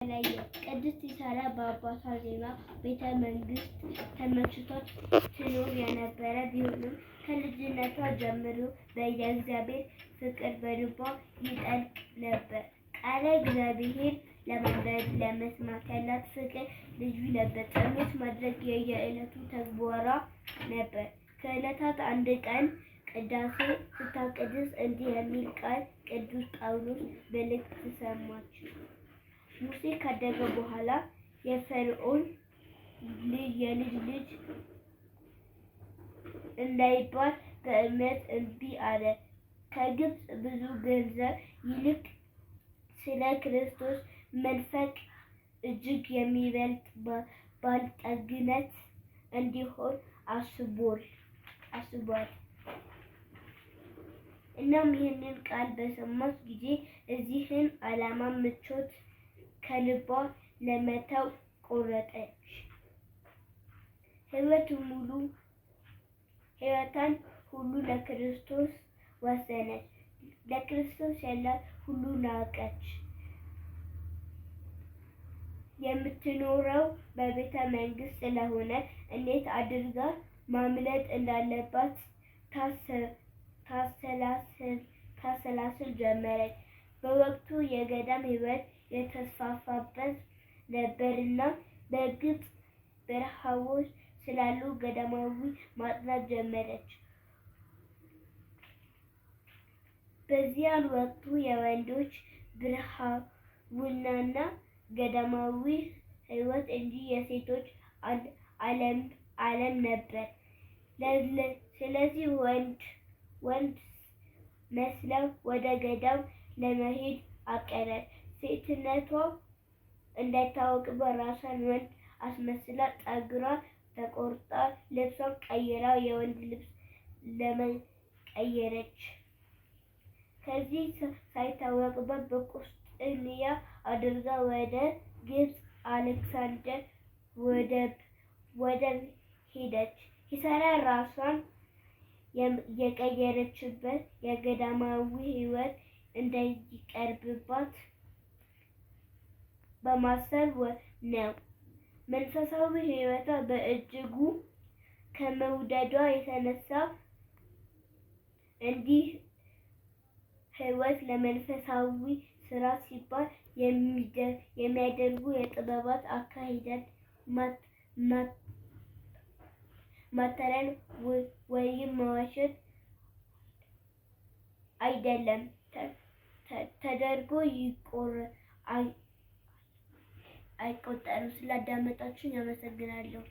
ተለየ። ቅድስት ሲሳራ በአባቷ ዜማ ቤተ መንግስት ተመችቷት ትኖር የነበረ ቢሆንም ከልጅነቷ ጀምሮ የእግዚአብሔር ፍቅር በልቧ ይጠልቅ ነበር። ቃለ እግዚአብሔር ለማንበብ ለመስማት ያላት ፍቅር ልዩ ነበር። ጸሎት ማድረግ የየዕለቱ ተግባሯ ነበር። ከዕለታት አንድ ቀን ቅዳሴ ስታቀድስ እንዲህ የሚል ቃል ቅዱስ ጳውሎስ መልእክት ሰማች። ሙሴ ካደገ በኋላ የፈርዖን የልጅ ልጅ እንዳይባል በእምነት እምቢ አለ። ከግብፅ ብዙ ገንዘብ ይልቅ ስለ ክርስቶስ መንፈቅ እጅግ የሚበልጥ ባለጠግነት እንዲሆን አስቧል። እናም ይህንን ቃል በሰማች ጊዜ እዚህን ዓላማ ምቾት ከልቧ ለመተው ቆረጠች። ሕይወቷን ሁሉ ለክርስቶስ ወሰነች። ለክርስቶስ ያላት ሁሉ ናቀች። የምትኖረው በቤተ መንግስት ስለሆነ እንዴት አድርጋ ማምለጥ እንዳለባት ታሰላስል ጀመረች። በወቅቱ የገዳም ሕይወት የተስፋፋበት ነበርና በግብፅ በረሃዎች ስላሉ ገዳማዊ ማጥናት ጀመረች። በዚያን ወቅት የወንዶች ብሕርውናና ገዳማዊ ሕይወት እንጂ የሴቶች ዓለም ነበር። ስለዚህ ወንድ መስለው ወደ ገዳም ለመሄድ አቀደች። ሴትነቷ እንዳይታወቅባት ራሷን ወንድ አስመስላ ፀጉሯን ተቆርጣ ልብሷን ቀይራ የወንድ ልብስ ቀየረች። ከዚህ ሳይታወቅባት በቁስጥንጥንያ አድርጋ ወደ ግብፅ አሌክሳንደር ወደብ ሄደች። ሲሳራ ራሷን የቀየረችበት የገዳማዊ ሕይወት እንዳይቀርባት በማሰብ ነው። መንፈሳዊ ሕይወቷ በእጅጉ ከመውደዷ የተነሳ እንዲህ ሕይወት ለመንፈሳዊ ሥራ ሲባል የሚያደርጉ የጥበባት አካሄድን ማታለል ወይም መዋሸት አይደለም ተደርጎ አይቆጠርም። ስላዳመጣችሁኝ አመሰግናለሁ።